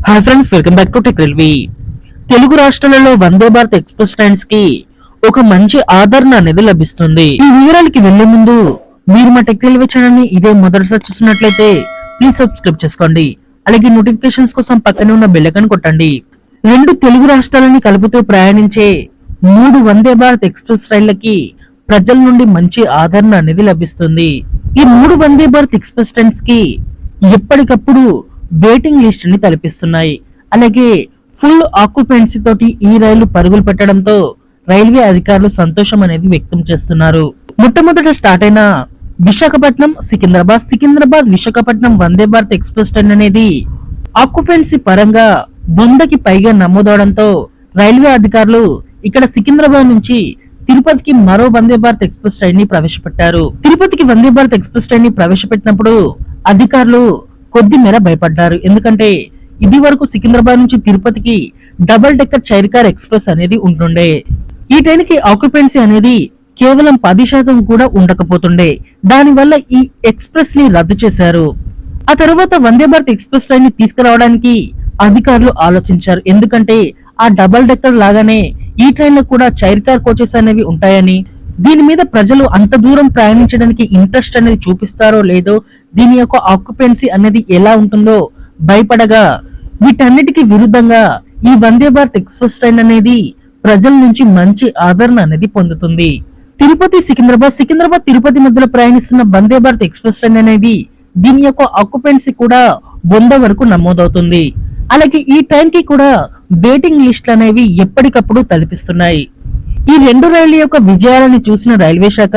Hi friends, welcome back to tech railway. Telugu రాష్ట్రాలలో Vande Bharat express trains కి ఒక మంచి ఆదరణ అనేది లభిస్తుంది. ఈ వివరాలకి వెళ్లే ముందు మీరు మా టెక్ రైల్వే ఛానల్ ని ఇదే మొదటిసారి చూస్తున్నట్లయితే ప్లీజ్ సబ్స్క్రైబ్ చేసుకోండి. అలాగే నోటిఫికేషన్స్ కోసం పక్కనే ఉన్న బెల్ ఐకాన్ కొట్టండి. రెండు తెలుగు రాష్ట్రాలని కలుపుతూ ప్రయాణించే 3 వందే భారత్ ఎక్స్ప్రెస్ రైళ్లకి ప్రజల నుండి మంచి ఆదరణ అనేది లభిస్తుంది. ఈ 3 వందే భారత్ ఎక్స్ప్రెస్ ట్రైన్స్ కి ఎప్పటికప్పుడు వెయిటింగ్ లిస్ట్ ని తలపిస్తున్నాయి. అలాగే ఫుల్ ఆక్యుపెన్సీ తోటి ఈ రైలు పరుగులు పెట్టడంతో రైల్వే అధికారులు సంతోషం అనేది వ్యక్తం చేస్తున్నారు. మొట్టమొదట స్టార్ట్ అయిన విశాఖపట్నం సికింద్రాబాద్ విశాఖపట్నం వందే భారత్ ఎక్స్ప్రెస్ ట్రైన్ అనేది ఆక్యుపెన్సీ పరంగా 100కి పైగా నమోదవడంతో రైల్వే అధికారులు ఇక్కడ సికింద్రాబాద్ నుంచి తిరుపతికి మరో వందే భారత్ ఎక్స్ప్రెస్ ట్రైన్ ని ప్రవేశపెట్టారు. తిరుపతికి వందే భారత్ ఎక్స్ప్రెస్ ట్రైన్ ని ప్రవేశపెట్టినప్పుడు అధికారులు కొద్ది మేర భయపడ్డారు. ఎందుకంటే ఇది వరకు సికింద్రాబాద్ నుంచి తిరుపతికి double decker chair car express అనేది ఉంటుండే. ఈ ట్రైన్ కి ఆక్యుపెన్సీ అనేది కేవలం 10% కూడా ఉండకపోతుండే. దానివల్ల ఈ ఎక్స్ప్రెస్ ని రద్దు చేశారు. ఆ తర్వాత వందే భారత్ ఎక్స్ప్రెస్ ట్రైన్ ని తీసుకురావడానికి అధికారులు ఆలోచించారు. ఎందుకంటే ఆ డబుల్ డెక్కర్ లాగానే ఈ ట్రైన్ లో కూడా చైర్ కార్ కోచెస్ అనేవి ఉంటాయని, దీని మీద ప్రజలు అంత దూరం ప్రయాణించడానికి ఇంట్రెస్ట్ అనేది చూపిస్తారో లేదో, దీని యొక్క ఆక్యుపెన్సీ అనేది ఎలా ఉంటుందో భయపడగా వీటన్నిటికీ విరుద్ధంగా ఈ వందే భారత్ ఎక్స్ప్రెస్ ట్రైన్ అనేది ప్రజల నుంచి మంచి ఆదరణ అనేది పొందుతుంది. తిరుపతి సికింద్రాబాద్ తిరుపతి మధ్యలో ప్రయాణిస్తున్న వందే భారత్ ఎక్స్ప్రెస్ ట్రైన్ అనేది దీని యొక్క ఆక్యుపెన్సీ కూడా 100 వరకు నమోదవుతుంది. అలాగే ఈ ట్రైన్ కి కూడా వెయిటింగ్ లిస్టులు అనేవి ఎప్పటికప్పుడు తలపిస్తున్నాయి. ఈ రెండు రైళ్ల యొక్క విజయాలను చూసిన రైల్వే శాఖ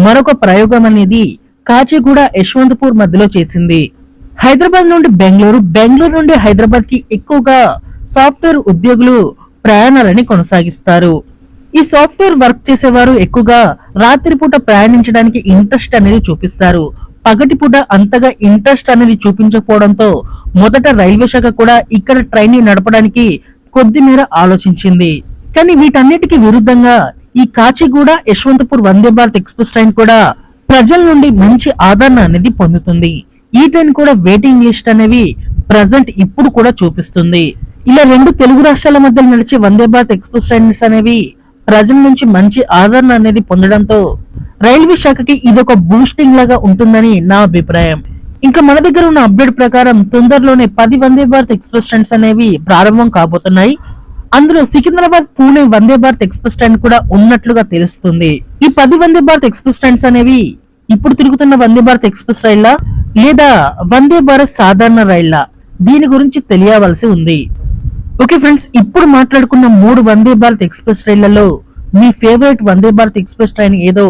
మరొక ప్రయోగం అనేది కాచిగూడ యశ్వంతపూర్ మధ్యలో చేసింది. హైదరాబాద్ నుండి బెంగళూరు నుండి హైదరాబాద్ కి ఎక్కువగా సాఫ్ట్వేర్ ఉద్యోగులు ప్రయాణాలని కొనసాగిస్తారు. ఈ సాఫ్ట్వేర్ వర్క్ చేసేవారు ఎక్కువగా రాత్రిపూట ప్రయాణించడానికి ఇంట్రెస్ట్ అనేది చూపిస్తారు. పగటిపూట అంతగా ఇంట్రెస్ట్ అనేది చూపించకపోవడంతో మొదట రైల్వే శాఖ కూడా ఇక్కడ ట్రైన్ ని నడపడానికి కొద్ది మేర ఆలోచించింది. కానీ వీటన్నిటికీ విరుద్ధంగా ఈ కాచిగూడ యశ్వంతపూర్ వందే భారత్ ఎక్స్ప్రెస్ ట్రైన్ కూడా ప్రజల నుండి మంచి ఆదరణ అనేది పొందుతుంది. ఈ ట్రైన్ కూడా వెయిటింగ్ లిస్ట్ అనేవి ప్రజెంట్ ఇప్పుడు కూడా చూపిస్తుంది. ఇలా రెండు తెలుగు రాష్ట్రాల మధ్య నడిచే వందే భారత్ ఎక్స్ప్రెస్ ట్రైన్స్ అనేవి ప్రజల నుంచి మంచి ఆదరణ అనేది పొందడంతో రైల్వే శాఖకి ఇదొక బూస్టింగ్ లాగా ఉంటుందని నా అభిప్రాయం. ఇంకా మన దగ్గర ఉన్న అప్డేట్ ప్రకారం తొందరలోనే 10 వందే భారత్ ఎక్స్ప్రెస్ ట్రైన్స్ అనేవి ప్రారంభం కాబోతున్నాయి. అందులో సికింద్రాబాద్ పూణే వందే భారత్ ఎక్స్ప్రెస్ ట్రైన్ కూడా ఉన్నట్లుగా తెలుస్తుంది. ఈ 10 వందే భారత్ ఎక్స్ప్రెస్ ట్రైన్స్ అనేవి ఇప్పుడు తిరుగుతున్న వందే భారత్ ఎక్స్ప్రెస్ రైళ్ల లేదా వందే భారత్ సాధారణ రైళ్ల, దీని గురించి తెలియవలసి ఉంది. ఓకే ఫ్రెండ్స్, ఇప్పుడు మాట్లాడుకున్న 3 వందే భారత్ ఎక్స్ప్రెస్ రైళ్లలో మీ favourite Vande Bharat express train ఏదో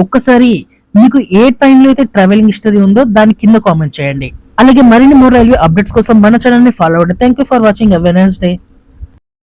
ఒక్కసారి మీకు ఏ ట్రైన్ లో అయితే ట్రావెలింగ్ హిస్టరీ ఉందో దాని కింద కామెంట్ చేయండి. అలాగే మరిన్ని మోర్ రైల్వే అప్డేట్స్ కోసం మన ఛానల్ ని ఫాలో అవ్వండి. Thank you for watching. Have a nice day.